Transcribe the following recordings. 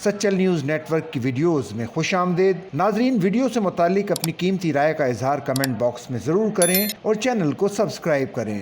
Sachal news net work کی videos میں خوش آمدید۔ ناظرین، ویڈیو سے متعلق اپنی قیمتی رائے کا اظہار کمنٹ باکس میں ضرور کریں اور چینل کو سبسکرائب کریں۔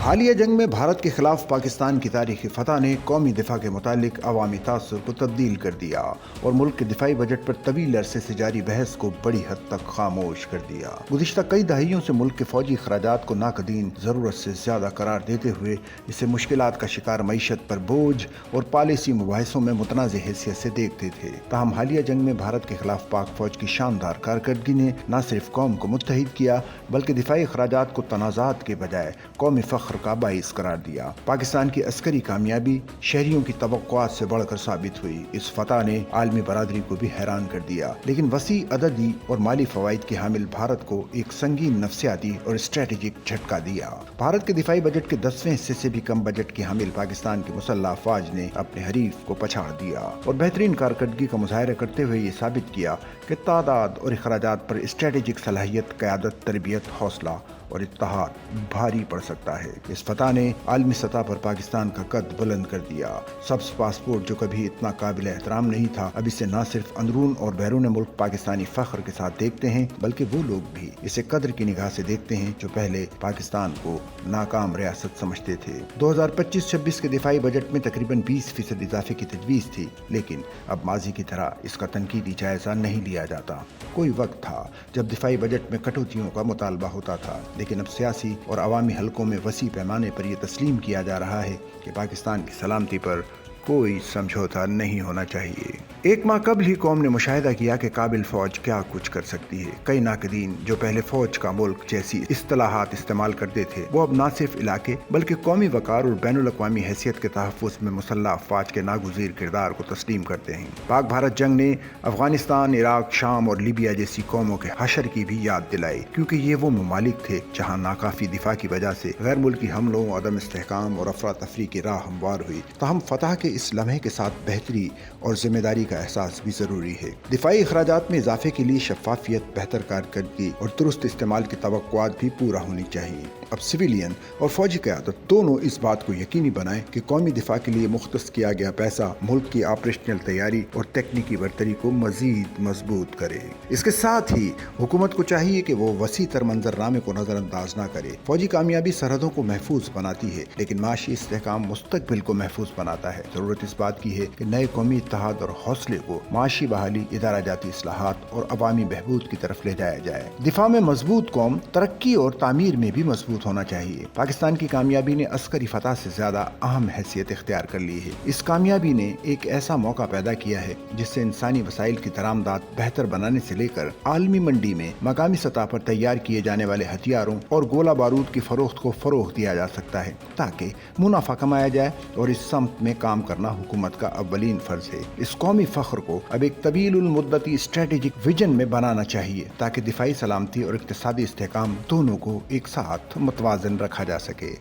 حالیہ جنگ میں بھارت کے خلاف پاکستان کی تاریخی فتح نے قومی دفاع کے متعلق عوامی تاثر کو تبدیل کر دیا اور ملک کے دفاعی بجٹ پر طویل عرصے سے جاری بحث کو بڑی حد تک خاموش کر دیا۔ گزشتہ کئی دہائیوں سے ملک کے فوجی اخراجات کو ناقدین ضرورت سے زیادہ قرار دیتے ہوئے اسے مشکلات کا شکار معیشت پر بوجھ اور پالیسی مباحثوں میں متنازع حیثیت سے دیکھتے تھے۔ تاہم حالیہ جنگ میں بھارت کے خلاف پاک فوج کی شاندار کارکردگی نے نہ صرف قوم کو متحد کیا بلکہ دفاعی اخراجات کو تنازعات کے بجائے قومی فخر کا باعث قرار دیا۔ پاکستان کی عسکری کامیابی شہریوں کی توقعات سے بڑھ کر ثابت ہوئی۔ اس فتح نے عالمی برادری کو بھی حیران کر دیا، لیکن وسیع عددی اور مالی فوائد کے حامل بھارت کو ایک سنگین نفسیاتی اور اسٹریٹجک جھٹکا دیا۔ بھارت کے دفاعی بجٹ کے 10ویں حصے سے بھی کم بجٹ کی حامل پاکستان کی مسلح افواج نے اپنے حریف کو پچھاڑ دیا اور بہترین کارکردگی کا مظاہرہ کرتے ہوئے یہ ثابت کیا کہ تعداد اور اخراجات پر اسٹریٹجک صلاحیت، قیادت، تربیت، حوصلہ اور اتحاد بھاری پڑ سکتا ہے۔ اس فتح نے عالمی سطح پر پاکستان کا قد بلند کر دیا۔ سبز پاسپورٹ جو کبھی اتنا قابل احترام نہیں تھا، اب اسے نہ صرف اندرون اور بیرون ملک پاکستانی فخر کے ساتھ دیکھتے ہیں بلکہ وہ لوگ بھی اسے قدر کی نگاہ سے دیکھتے ہیں جو پہلے پاکستان کو ناکام ریاست سمجھتے تھے۔ 2025-26 کے دفاعی بجٹ میں تقریباً 20% اضافے کی تجویز تھی، لیکن اب ماضی کی طرح اس کا تنقیدی جائزہ نہیں لیا جاتا۔ کوئی وقت تھا جب دفاعی بجٹ میں کٹوتیوں کا مطالبہ ہوتا تھا، لیکن اب سیاسی اور عوامی حلقوں میں وسیع پیمانے پر یہ تسلیم کیا جا رہا ہے کہ پاکستان کی سلامتی پر کوئی سمجھوتا نہیں ہونا چاہیے۔ ایک ماہ قبل ہی قوم نے مشاہدہ کیا کہ قابل فوج کیا کچھ کر سکتی ہے۔ کئی ناقدین جو پہلے فوج کا ملک جیسی اصطلاحات استعمال کرتے تھے، وہ اب نہ صرف علاقے بلکہ قومی وقار اور بین الاقوامی حیثیت کے تحفظ میں مسلح افواج کے ناگزیر کردار کو تسلیم کرتے ہیں۔ پاک بھارت جنگ نے افغانستان، عراق، شام اور لیبیا جیسی قوموں کے حشر کی بھی یاد دلائی، کیونکہ یہ وہ ممالک تھے جہاں ناکافی دفاع کی وجہ سے غیر ملکی حملوں، عدم استحکام اور افراتفری کی راہ ہموار ہوئی۔ تاہم فتح کے اس لمحے کے ساتھ بہتری اور ذمہ داری کا احساس بھی ضروری ہے۔ دفاعی اخراجات میں اضافے کے لیے شفافیت، بہتر کارکردگی اور درست استعمال کی توقعات بھی پورا ہونی چاہیے۔ اب سویلین اور فوجی قیادت دونوں اس بات کو یقینی بنائیں کہ قومی دفاع کے لیے مختص کیا گیا پیسہ ملک کی آپریشنل تیاری اور تکنیکی برتری کو مزید مضبوط کرے۔ اس کے ساتھ ہی حکومت کو چاہیے کہ وہ وسیع تر منظرنامے کو نظر انداز نہ کرے۔ فوجی کامیابی سرحدوں کو محفوظ بناتی ہے، لیکن معاشی استحکام مستقبل کو محفوظ بناتا ہے۔ ضرورت اس بات کی ہے کہ نئے قومی اتحاد اور حوصلے کو معاشی بحالی، ادارہ جاتی اصلاحات اور عوامی بہبود کی طرف لے جایا جائے۔ دفاع میں مضبوط قوم ترقی اور تعمیر میں بھی مضبوط ہونا چاہیے۔ پاکستان کی کامیابی نے عسکری فتح سے زیادہ اہم حیثیت اختیار کر لی ہے۔ اس کامیابی نے ایک ایسا موقع پیدا کیا ہے جس سے انسانی وسائل کی درآمدات بہتر بنانے سے لے کر عالمی منڈی میں مقامی سطح پر تیار کیے جانے والے ہتھیاروں اور گولہ بارود کی فروخت کو فروغ دیا جا سکتا ہے تاکہ منافع کمایا جائے، اور اس سمت میں کام کرنا حکومت کا اولین فرض ہے۔ اس قومی فخر کو اب ایک طویل المدتی اسٹریٹجک ویژن میں بنانا چاہیے تاکہ دفاعی سلامتی اور اقتصادی استحکام دونوں کو ایک ساتھ متوازن رکھا جا سکے۔